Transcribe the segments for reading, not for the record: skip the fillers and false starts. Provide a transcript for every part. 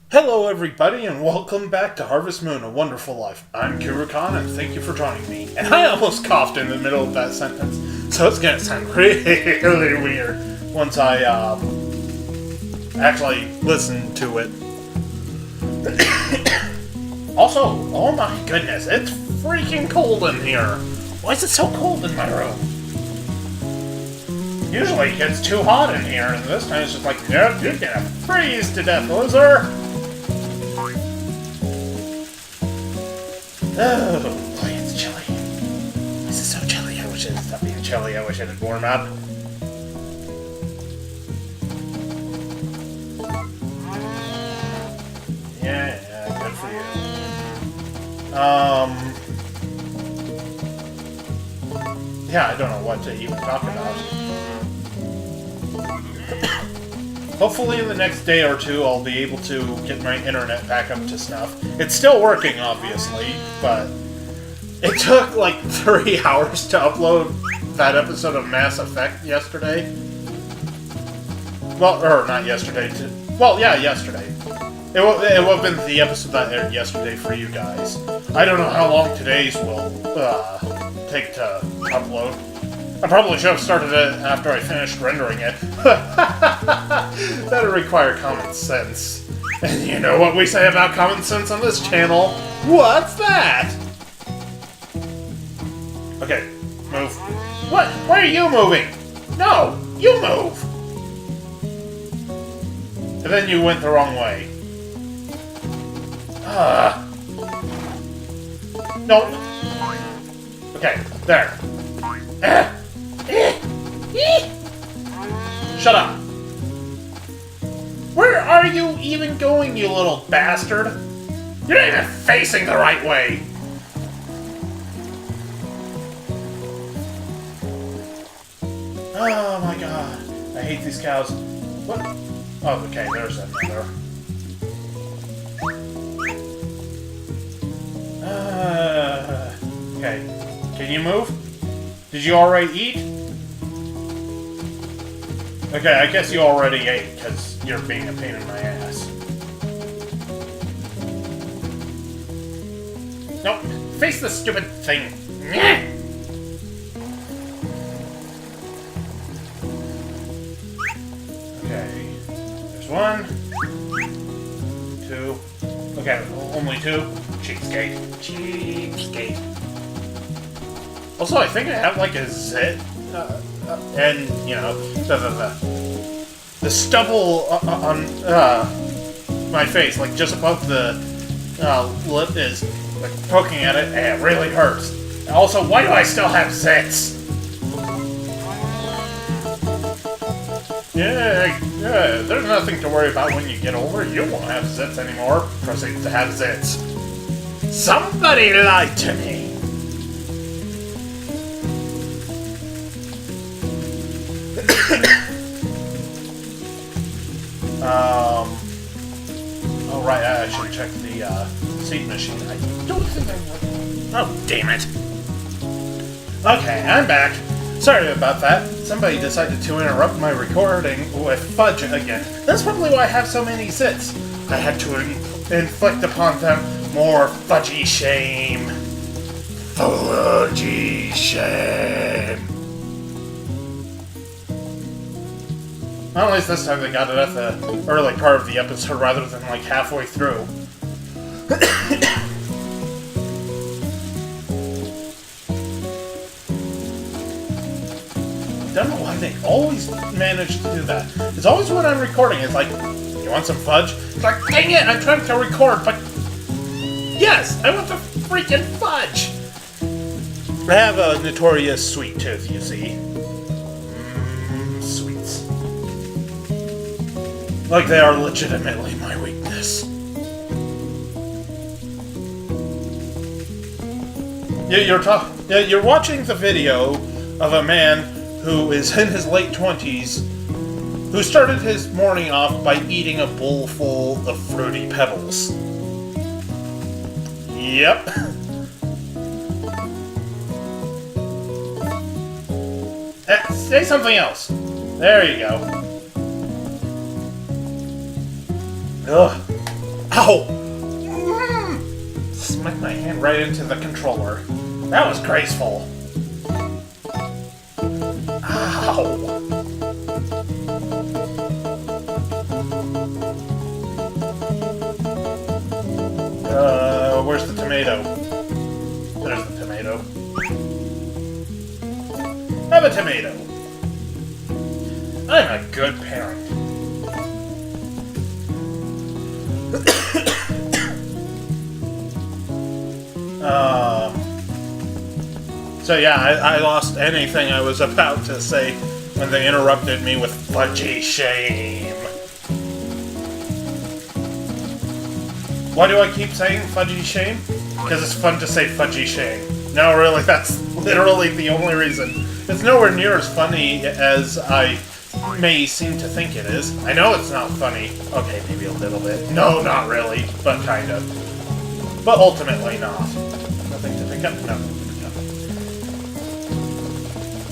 Hello everybody and welcome back to Harvest Moon, A Wonderful Life. I'm Kurukan and thank you for joining me. And I almost coughed in the middle of that sentence, so it's gonna sound really weird once I actually listen to it. Also, oh my goodness, it's freaking cold in here. Why is it so cold in my room? Usually it gets too hot in here, and this time it's just like, nope, you're gonna freeze to death, loser! Oh, boy, it's chilly. This is so chilly. I wish it had stopped being chilly. I wish it had warmed up. Yeah, good for you. Yeah, I don't know what to even talk about. Hopefully in the next day or two I'll be able to get my internet back up to snuff. It's still working, obviously, but it took like 3 hours to upload that episode of Mass Effect yesterday. Well, or not yesterday. Well, yeah, yesterday. It would have been the episode that aired yesterday for you guys. I don't know how long today's will take to upload. I probably should have started it after I finished rendering it. That'd require common sense. And you know what we say about common sense on this channel? What's that? Okay, move. What? Why are you moving? No, you move! And then you went the wrong way. No. Okay, there. Shut up! Where are you even going, you little bastard? You're not even facing the right way! Oh my god. I hate these cows. What? Oh, okay, there's another. Okay. Can you move? Did you already eat? Okay, I guess you already ate, because you're being a pain in my ass. Nope, face the stupid thing. Okay, there's 1, 2. Okay, only 2. Cheapskate. Cheapskate. Also, I think I have like a zit, and you know, the stubble on my face, like just above the lip, is like poking at it, and it really hurts. Also, why do I still have zits? Yeah, there's nothing to worry about when you get older. You won't have zits anymore. Proceed to have zits. Somebody lied to me. Oh right, I should check the seed machine. I don't think I will. Oh, damn it. Okay, I'm back. Sorry about that. Somebody decided to interrupt my recording with Fudge again. That's probably why I have so many zits. I had to inflict upon them more fudgy shame. Fudgy shame. Well, at least this time they got it at the early part of the episode rather than like halfway through. I don't know why they always manage to do that. It's always when I'm recording, it's like, you want some fudge? It's like, dang it, I'm trying to record, but... Yes, I want the freaking fudge! I have a notorious sweet tooth, you see. Sweets. Like they are legitimately my weakness. You're watching the video of a man who is in his late 20s, who started his morning off by eating a bowl full of Fruity Pebbles. Yep. Say something else. There you go. Ugh. Ow! Smacked my hand right into the controller. That was graceful. Ow! Where's the tomato? There's the tomato. Have a tomato. I'm a good parent. So yeah, I lost anything I was about to say when they interrupted me with fudgy shame. Why do I keep saying fudgy shame? Because it's fun to say fudgy shame. No, really, that's literally the only reason. It's nowhere near as funny as I may seem to think it is. I know it's not funny. Okay, maybe a little bit. No, not really, but kind of. But ultimately not. Nothing to pick up? No.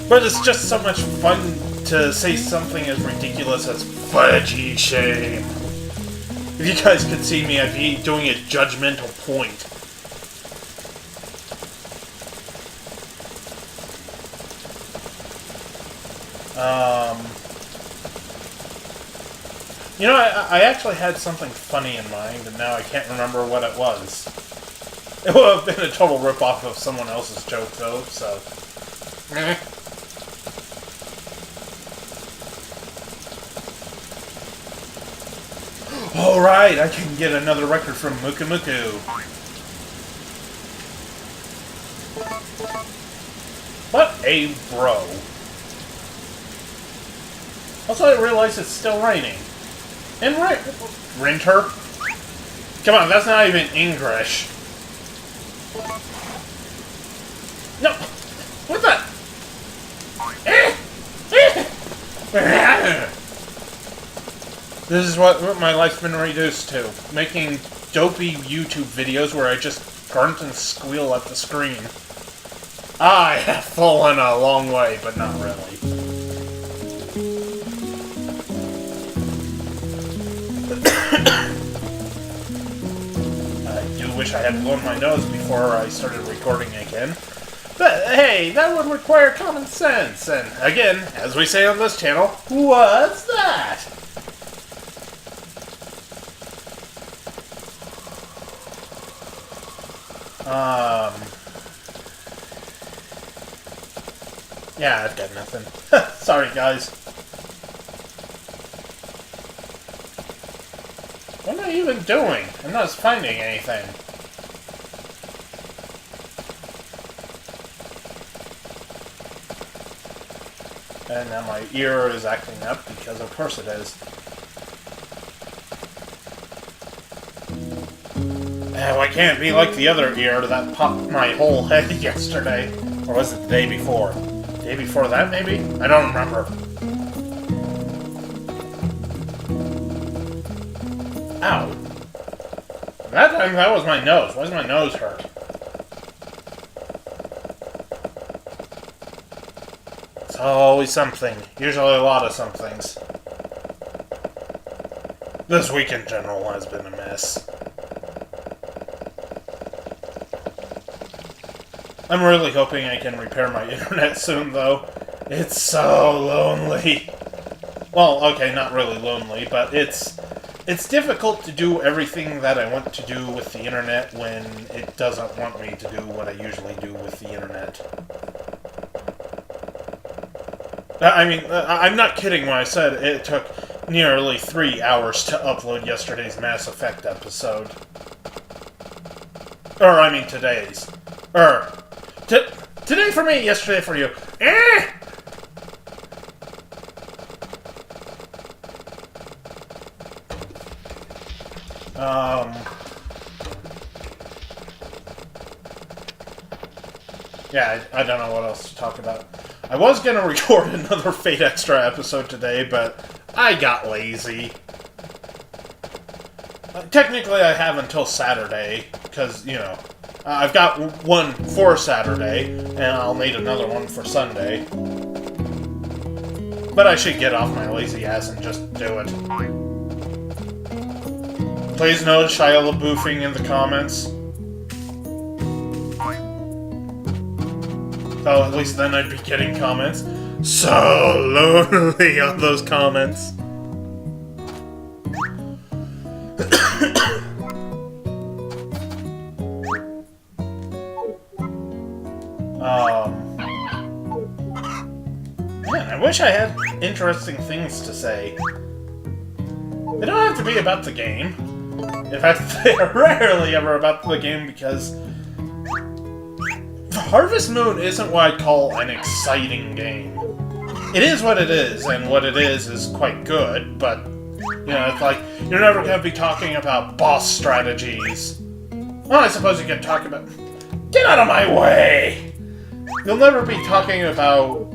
But it's just so much fun to say something as ridiculous as fudgy shame. If you guys could see me, I'd be doing a judgmental point. You know, I actually had something funny in mind, and now I can't remember what it was. It would have been a total rip-off of someone else's joke, though, so... Meh. Alright, I can get another record from Muku Muku. What a bro. Also, I realize it's still raining. And Rinter? Come on, that's not even English. No! What the? This is what my life's been reduced to. Making dopey YouTube videos where I just grunt and squeal at the screen. I have fallen a long way, but not really. I do wish I had blown my nose before I started recording again. But hey, that would require common sense. And again, as we say on this channel, what's that? Yeah, I've got nothing. Sorry, guys. What am I even doing? I'm not finding anything. And now my ear is acting up because of course it is. Oh, I can't be like the other ear that popped my whole head yesterday. Or was it the day before? The day before that, maybe? I don't remember. Ow. That time, that was my nose. Why does my nose hurt? It's always something. Usually a lot of somethings. This week in general has been a mess. I'm really hoping I can repair my internet soon, though. It's so lonely. Well, okay, not really lonely, but it's difficult to do everything that I want to do with the internet when it doesn't want me to do what I usually do with the internet. I mean, I'm not kidding when I said it took nearly 3 hours to upload yesterday's Mass Effect episode. Or, I mean, today's. Today for me, yesterday for you. Yeah, I don't know what else to talk about. I was gonna record another Fate Extra episode today, but I got lazy. Technically, I have until Saturday, because, you know, I've got one for Saturday, and I'll need another one for Sunday. But I should get off my lazy ass and just do it. Please no Shia LaBeoufing in the comments. Oh, at least then I'd be getting comments. So lonely on those comments. Man, I wish I had interesting things to say. They don't have to be about the game. In fact, they're rarely ever about the game because Harvest Moon isn't what I'd call an exciting game. It is what it is, and what it is quite good, but, you know, it's like, you're never going to be talking about boss strategies. Well, I suppose you can talk about... Get out of my way! You'll never be talking about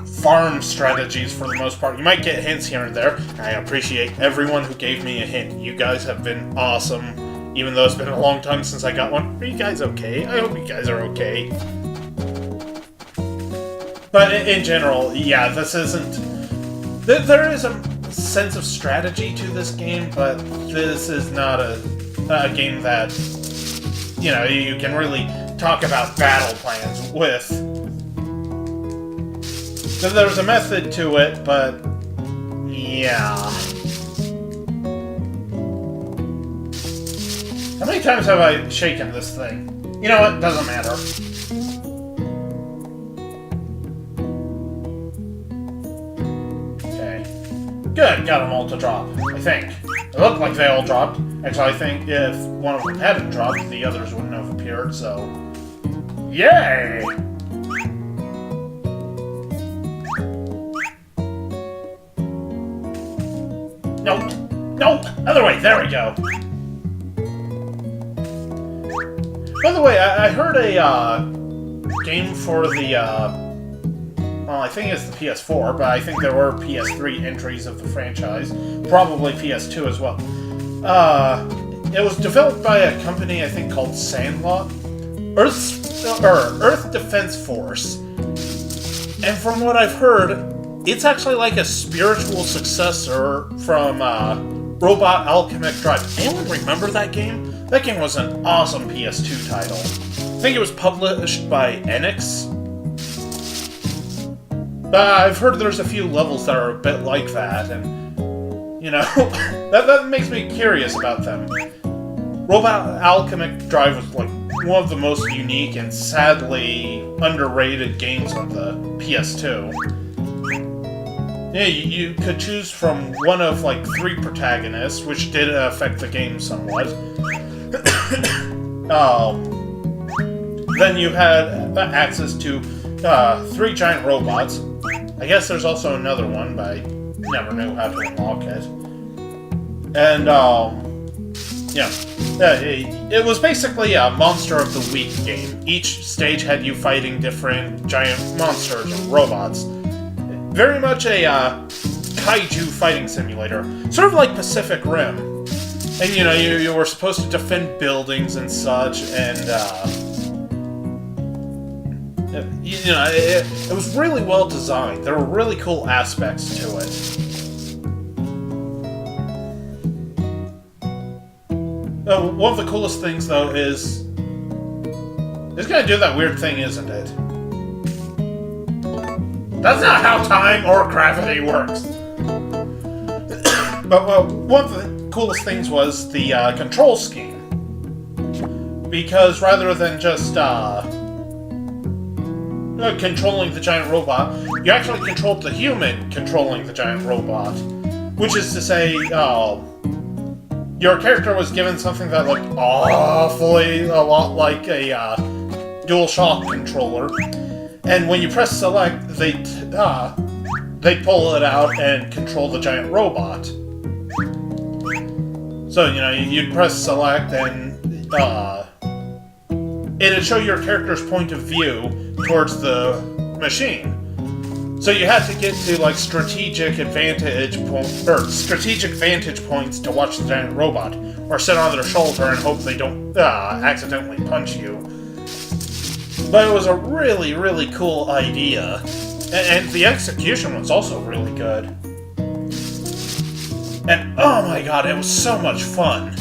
farm strategies for the most part. You might get hints here and there. I appreciate everyone who gave me a hint. You guys have been awesome, even though it's been a long time since I got one. Are you guys okay? I hope you guys are okay. But in general, yeah, this isn't... There is a sense of strategy to this game, but this is not a game that, you know, you can really talk about battle plans with. So there's a method to it, but yeah. How many times have I shaken this thing? You know what? Doesn't matter. Okay. Good, got them all to drop, I think. It looked like they all dropped. Actually, I think if one of them hadn't dropped, the others wouldn't have appeared, so... Yay! Nope. Nope! Other way, there we go. By the way, I heard a game for the, well, I think it's the PS4, but I think there were PS3 entries of the franchise. Probably PS2 as well. It was developed by a company, I think, called Sandlot. Earth Defense Force. And from what I've heard, it's actually like a spiritual successor from Robot Alchemic Drive. Anyone remember that game? That game was an awesome PS2 title. I think it was published by Enix. I've heard there's a few levels that are a bit like that, and, you know, that makes me curious about them. Robot Alchemic Drive was, like, one of the most unique and sadly underrated games on the PS2. Yeah, you could choose from one of, like, 3 protagonists, which did affect the game somewhat. Then you had access to 3 giant robots. I guess there's also another one, but I never knew how to unlock it. And, yeah. It was basically a Monster of the Week game. Each stage had you fighting different giant monsters or robots. Very much a kaiju fighting simulator. Sort of like Pacific Rim. And, you know, you were supposed to defend buildings and such, and, you know, it was really well designed. There were really cool aspects to it. One of the coolest things, though, is... It's gonna do that weird thing, isn't it? That's not how time or gravity works! But, well, one of the coolest things was the control scheme. Because rather than just controlling the giant robot, you actually controlled the human controlling the giant robot. Which is to say, your character was given something that looked awfully a lot like a DualShock controller. And when you press select, they'd pull it out and control the giant robot. So, you know, you'd press select and it'd show your character's point of view towards the machine. So you had to get to, like, strategic vantage points to watch the giant robot, or sit on their shoulder and hope they don't accidentally punch you. But it was a really, really cool idea, and the execution was also really good. And oh my god, it was so much fun.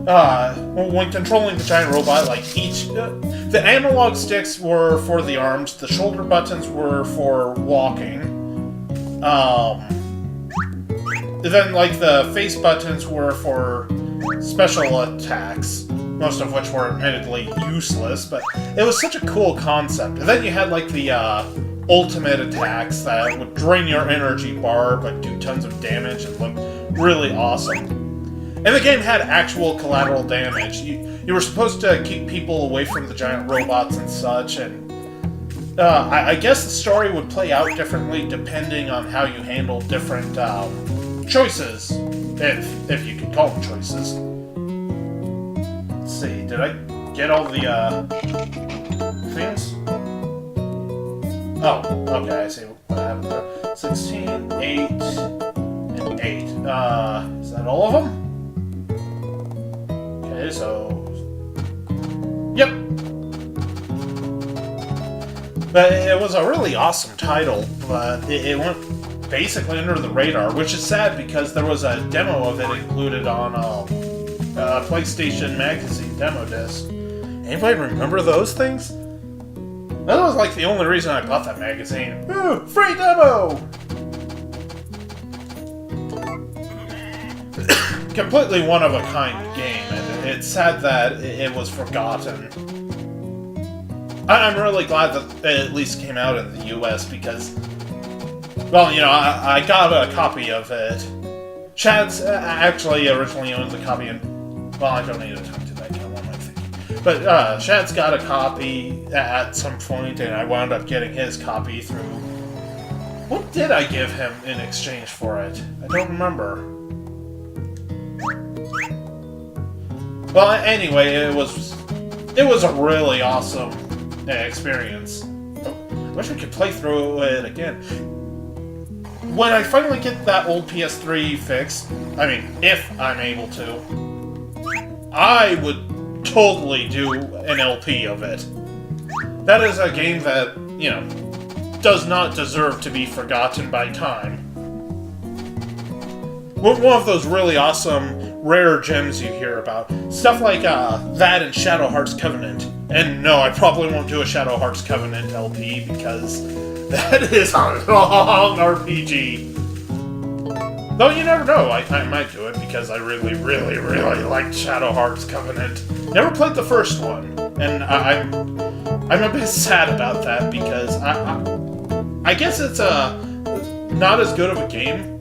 when controlling the giant robot, like the analog sticks were for the arms, the shoulder buttons were for walking, then like the face buttons were for special attacks, most of which were admittedly useless, but it was such a cool concept. And then you had like the ultimate attacks that would drain your energy bar but do tons of damage and look really awesome. And the game had actual collateral damage. You were supposed to keep people away from the giant robots and such, and I guess the story would play out differently depending on how you handled different choices, if you could call them choices. Let's see, did I get all the things? Oh, okay, I see what happened there. 16, 8, and 8. Is that all of them? Okay, so... Yep! But it was a really awesome title, but it went basically under the radar, which is sad because there was a demo of it included on a PlayStation Magazine demo disc. Anybody remember those things? That was like the only reason I bought that magazine. Ooh, free demo! Completely one-of-a-kind game, and it's sad that it was forgotten. I'm really glad that it at least came out in the US because, well, you know, I got a copy of it. Chad's actually originally owned the copy, and, well, I don't need to talk to that guy, what am I thinking? But Chad's got a copy at some point, and I wound up getting his copy through... What did I give him in exchange for it? I don't remember. Well, anyway, it was a really awesome experience. I wish I could play through it again. When I finally get that old PS3 fixed, I mean, if I'm able to, I would totally do an LP of it. That is a game that, you know, does not deserve to be forgotten by time. One of those really awesome, rare gems you hear about. Stuff like that and Shadow Hearts Covenant. And no, I probably won't do a Shadow Hearts Covenant LP because that is a long RPG. Though you never know, I might do it because I really, really, really liked Shadow Hearts Covenant. Never played the first one, and I'm a bit sad about that because I guess it's not as good of a game,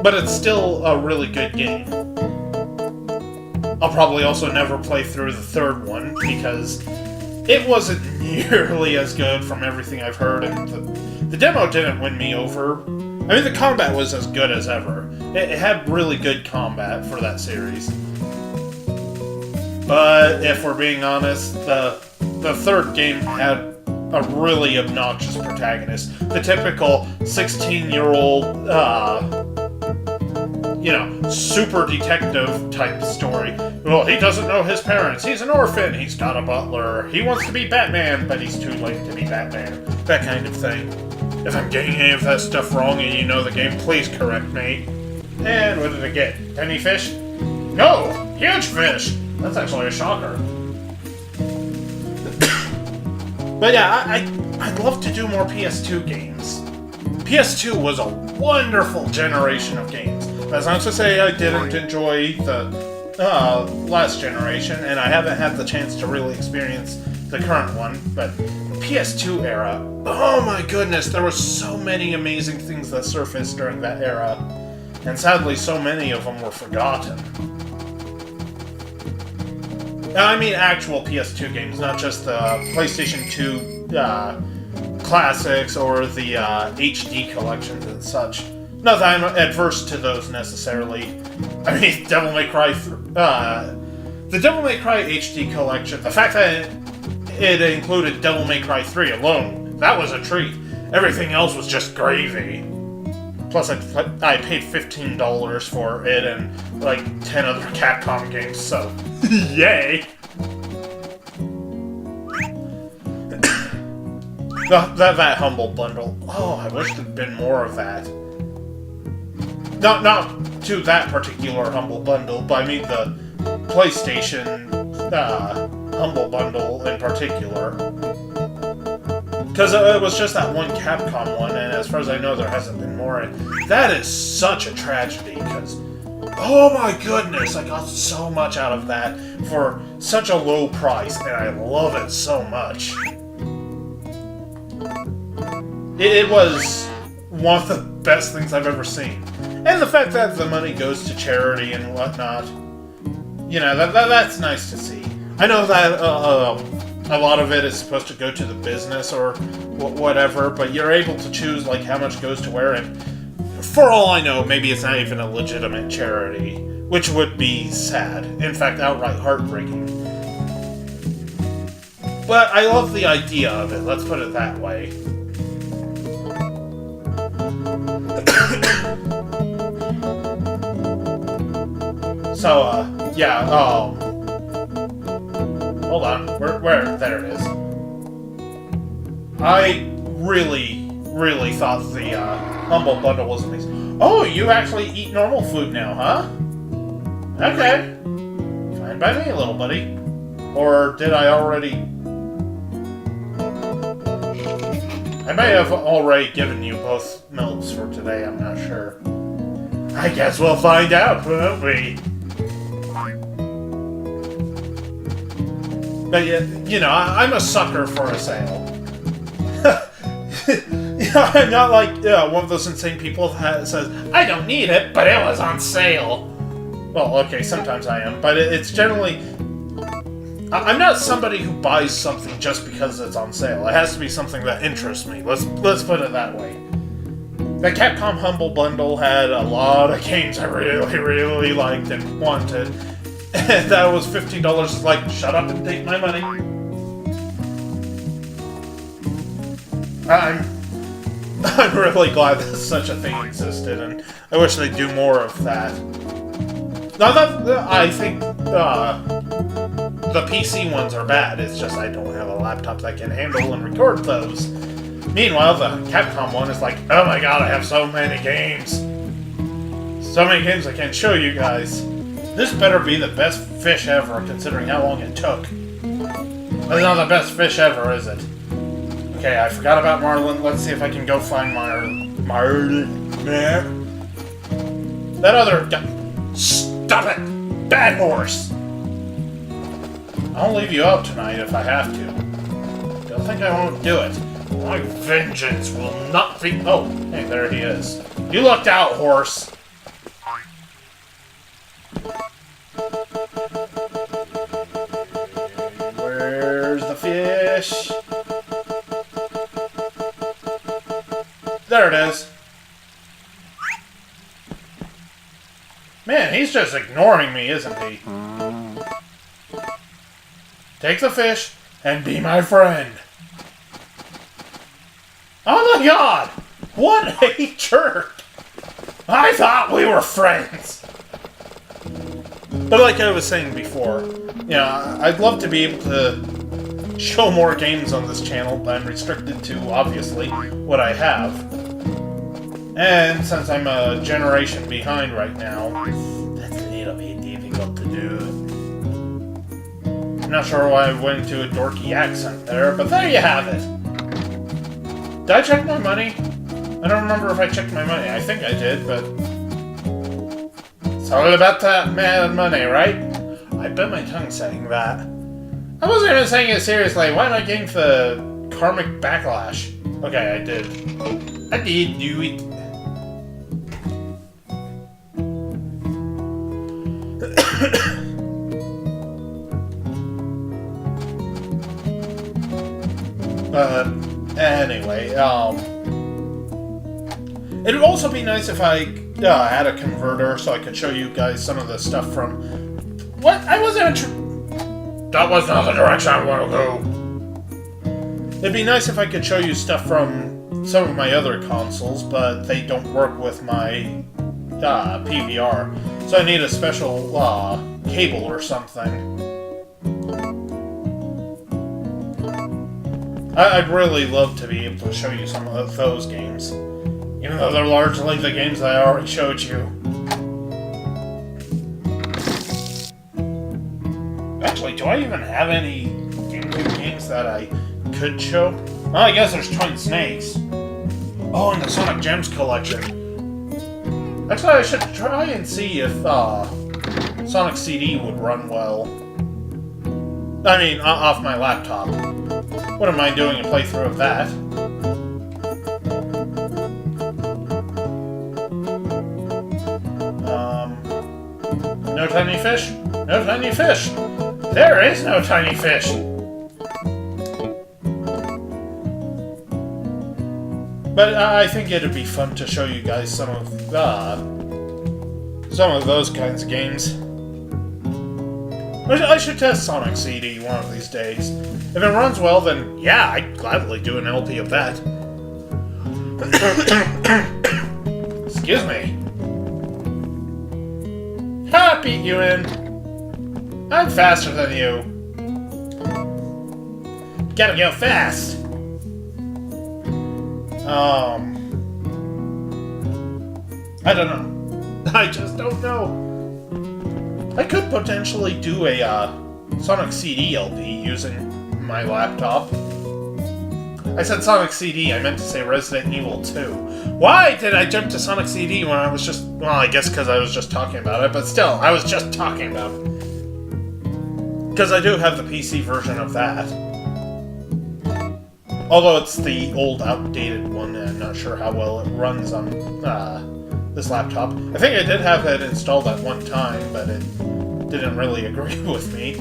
but it's still a really good game. I'll probably also never play through the third one because it wasn't nearly as good from everything I've heard, and the demo didn't win me over. I mean, the combat was as good as ever. It had really good combat for that series. But if we're being honest, the third game had a really obnoxious protagonist. The typical 16-year-old, you know, super detective type story. Well, he doesn't know his parents. He's an orphan. He's got a butler. He wants to be Batman, but he's too late to be Batman. That kind of thing. If I'm getting any of that stuff wrong and you know the game, please correct me. And what did I get? Tiny fish? No! Huge fish! That's actually a shocker. But yeah, I'd love to do more PS2 games. PS2 was a wonderful generation of games. That's not to say I didn't enjoy the last generation, and I haven't had the chance to really experience the current one, but PS2 era, oh my goodness, there were so many amazing things that surfaced during that era, and sadly so many of them were forgotten. I mean actual PS2 games, not just the PlayStation 2 classics or the HD collections and such. Not that I'm adverse to those necessarily. I mean, Devil May Cry... the Devil May Cry HD collection, the fact that it included Devil May Cry 3 alone, that was a treat. Everything else was just gravy. Plus, I paid $15 for it and, like, 10 other Capcom games, so... Yay! that humble bundle. Oh, I wish there'd been more of that. Not to that particular humble bundle, but I mean PlayStation Humble Bundle in particular. Because it was just that one Capcom one, and as far as I know, there hasn't been more. And that is such a tragedy, because, oh my goodness, I got so much out of that for such a low price, and I love it so much. It was one of the best things I've ever seen. And the fact that the money goes to charity and whatnot, you know, that's nice to see. I know that a lot of it is supposed to go to the business or whatever, but you're able to choose like how much goes to where, and for all I know, maybe it's not even a legitimate charity, which would be sad. In fact, outright heartbreaking. But I love the idea of it, let's put it that way. So, yeah, hold on, where, there it is. I really thought the, Humble Bundle was amazing. Oh, you actually eat normal food now, huh? Okay. Fine by me, little buddy. Or did I already... I may have already given you both milks for today, I'm not sure. I guess we'll find out, won't we? But, you know, I'm a sucker for a sale. You know, I'm not like one of those insane people that says, I don't need it, but it was on sale. Well, okay, sometimes I am, but it's generally... I'm not somebody who buys something just because it's on sale. It has to be something that interests me. Let's put it that way. The Capcom Humble Bundle had a lot of games I really liked and wanted. And that was $15 is like, shut up and take my money. I'm really glad that such a thing existed, and I wish they'd do more of that. Now that I think the PC ones are bad, it's just I don't have a laptop that can handle and record those. Meanwhile, the Capcom one is like, oh my god, I have so many games. So many games I can't show you guys. This better be the best fish ever, considering how long it took. That's not the best fish ever, is it? Okay, I forgot about Marlin. Let's see if I can go find Marlin. That other guy. Stop it! Bad horse! I'll leave you out tonight if I have to. Don't think I won't do it. My vengeance will not be... Oh, hey, there he is. You lucked out, horse! Where's the fish? There it is. Man, he's just ignoring me, isn't he? Take the fish and be my friend. Oh my god! What a jerk! I thought we were friends! But like I was saying before, you know, I'd love to be able to show more games on this channel, but I'm restricted to, obviously, what I have. And since I'm a generation behind right now, that's a little bit difficult to do. I'm not sure why I went into a dorky accent there, but there you have it. Did I check my money? I don't remember if I checked my money. I think I did, but... It's all about that mad money, right? I bit my tongue saying that. I wasn't even saying it seriously. Why am I getting the karmic backlash? Okay, I did. I did do it. Anyway, it would also be nice if I had a converter so I could show you guys some of the stuff from... What? I wasn't... That was not the direction I want to go. It'd be nice if I could show you stuff from some of my other consoles, but they don't work with my PVR. So I need a special cable or something. I'd really love to be able to show you some of those games. Even though they're largely the games I already showed you. Actually, do I even have any GameCube games that I could show? Well, I guess there's Twin Snakes. Oh, and the Sonic Gems collection. Actually, I should try and see if Sonic CD would run well. I mean, off my laptop. Wouldn't mind doing a playthrough of that. No tiny fish? No tiny fish! There is no tiny fish! But I think it'd be fun to show you guys some of those kinds of games. I should test Sonic CD one of these days. If it runs well, then yeah, I'd gladly do an LP of that. Excuse me. I beat you in. I'm faster than you. Gotta go fast. I don't know. I just don't know. I could potentially do a Sonic CD LP using my laptop. I said Sonic CD, I meant to say Resident Evil 2. Why did I jump to Sonic CD when I was just... Well, I guess because I was just talking about it, but still, I was just talking about it. Because I do have the PC version of that. Although it's the old, outdated one, and I'm not sure how well it runs on this laptop. I think I did have it installed at one time, but it didn't really agree with me.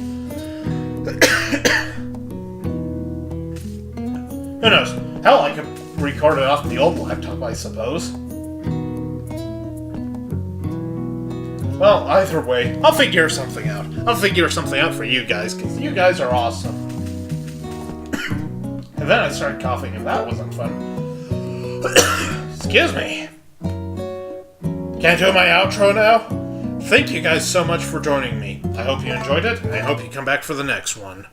Who knows? Hell, I could record it off the old laptop, I suppose. Well, either way, I'll figure something out. I'll figure something out for you guys, because you guys are awesome. And then I started coughing, and that wasn't fun. Excuse me. Can't do my outro now? Thank you guys so much for joining me. I hope you enjoyed it, and I hope you come back for the next one.